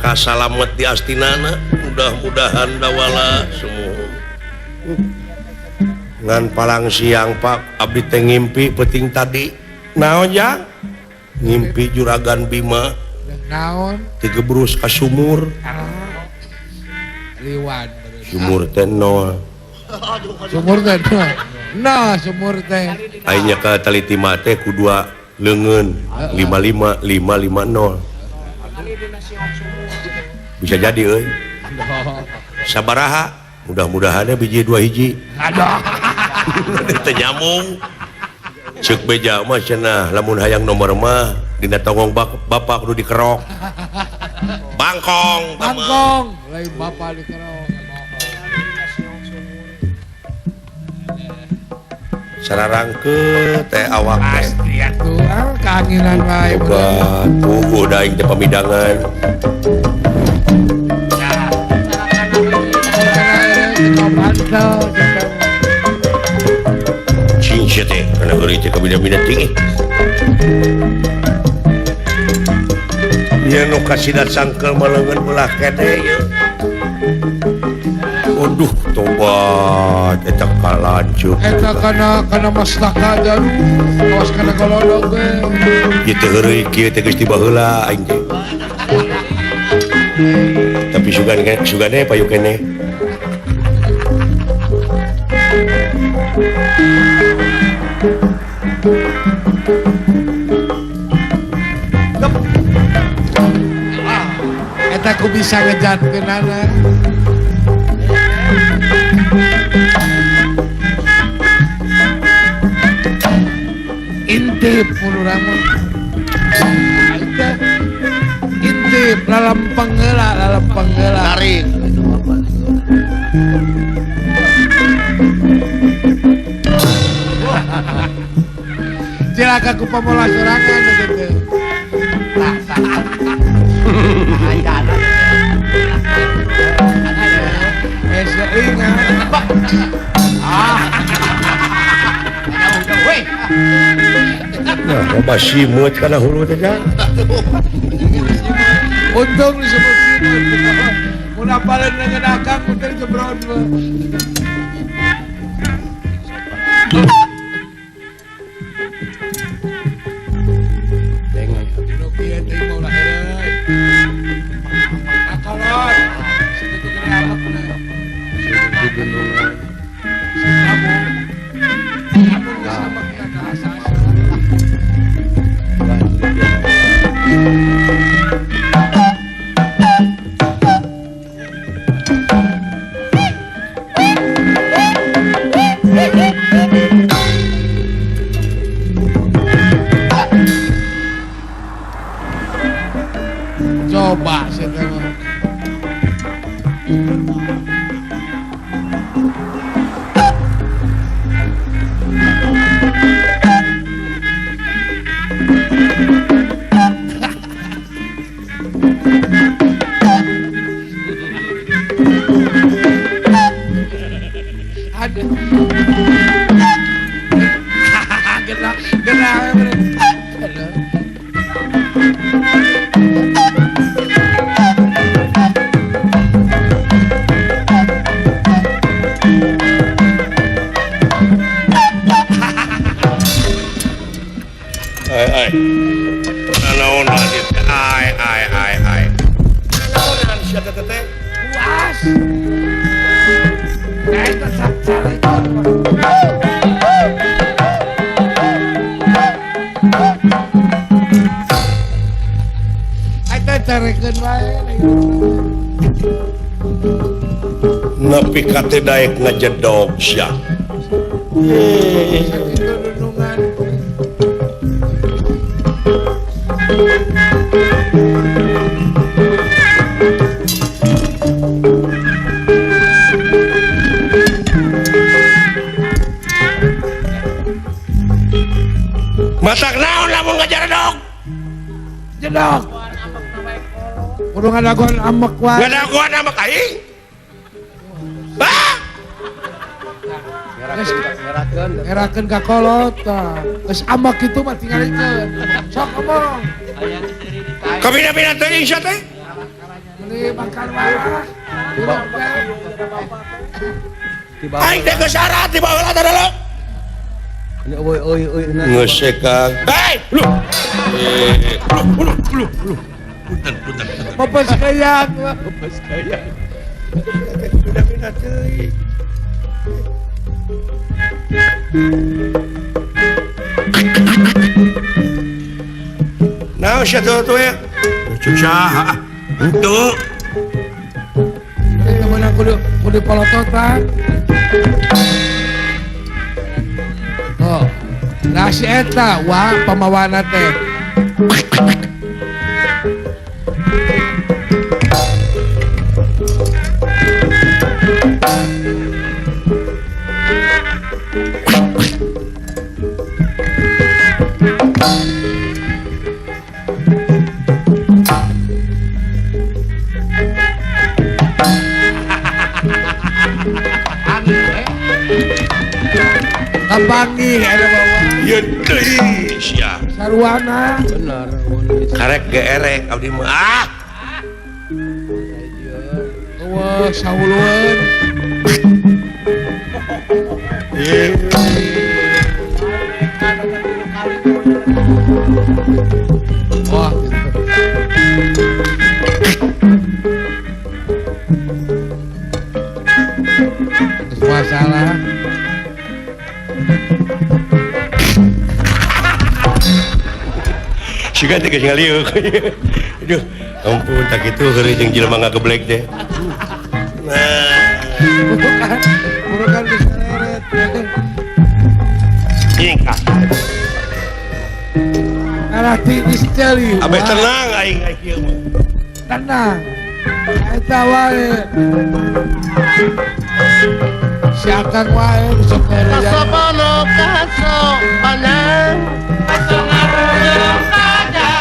Raka salamet di astinana, mudah-mudahan dawala semua. Ngan palang siang Pak, abdi teh ngimpi peting tadi. Naon ya? Ngimpi juragan Bima. Naon? Digebrus ka sumur. Liwan. Sumur teh no. Sumur teh no. Nah, sumur teh. Aingnya ka taliti mate ku dua leungeun 55 550. Bisa jadi euy. Sabaraha? Mudah-mudahan biji 2 hiji. Aduh. Teu nyambung. Ceuk beja mah cenah lamun hayang nomor mah dina tongong bapak kudu dikerok. Bangkong. Bangkong. Lain bapak dikerok. Sararangke teh awak teh. Pasti atuh kangenan wae. Obat, puguh daing teh pamidangan. Cing sia teh kana geuri teh kabida-bida tinggi. Nya nu kasidat sangkel maleungeun belah kene ye. Waduh, tobat eta kalanjut. Eta kana mastaka jalu. Awas kana golodog ge. Ieu teh heureuy kieu teh geus tiba heula aing teh. Tapi sugane payu keneh. Eta ku bisa ngejatkeunana. Intip urang mah. Intip lalampang heula. Tarik. Cilaka ku pamola sorangan gitu. Nah, loba simut kana hulu teh jan. Untung disebut simut. Mun apaleun ngeunakang mun jebrod. Coba sih teman. Ada. Genah. Ai. Naon lagi? Ai. Naon sia teh teh? Puas. Eta sakcari. Eta carekeun wae. Nepi ka teh daek ngajedog sia. Masak naon lamun ngajedog? Jedog. Kudu ngadaguan amek wae. Ngadaguan amek aing. Bah! Ngerakeun ka kolot. Geus amek kitu mah tinggalikeun. Sok ngomong. Kabina-bina teuing sia teh? makan wae. Aing teh geus syarat di bawah teh dulu. Ngesek Kang. Hei, lu. Lu. Punten. Mepes kayang. Pindah teuing. Naon sia tuh ya? Cuk saha? Henteu. Ini mana kudu polototan. Oh, nah si eta wah pamawana teh. Kapangi ada bawa Ieu deui sia. sarwana. Benar. Karek geerek abdi mah. Ah. Wah, sauluan. Wah, gitu. Masalah. Siga teh geus ngaliuk. Aduh, ampun tak kitu heureuy jeung jelema ngageblek teh. Nah, Burukan diseret. ingkah. Arah tinggi sekali. Abe Wah, tenang aing kieu mah. tenang. Eta wae. Si Akang wae bisa kerja. Kasobono kaso panang. Kaso ngaruh kada.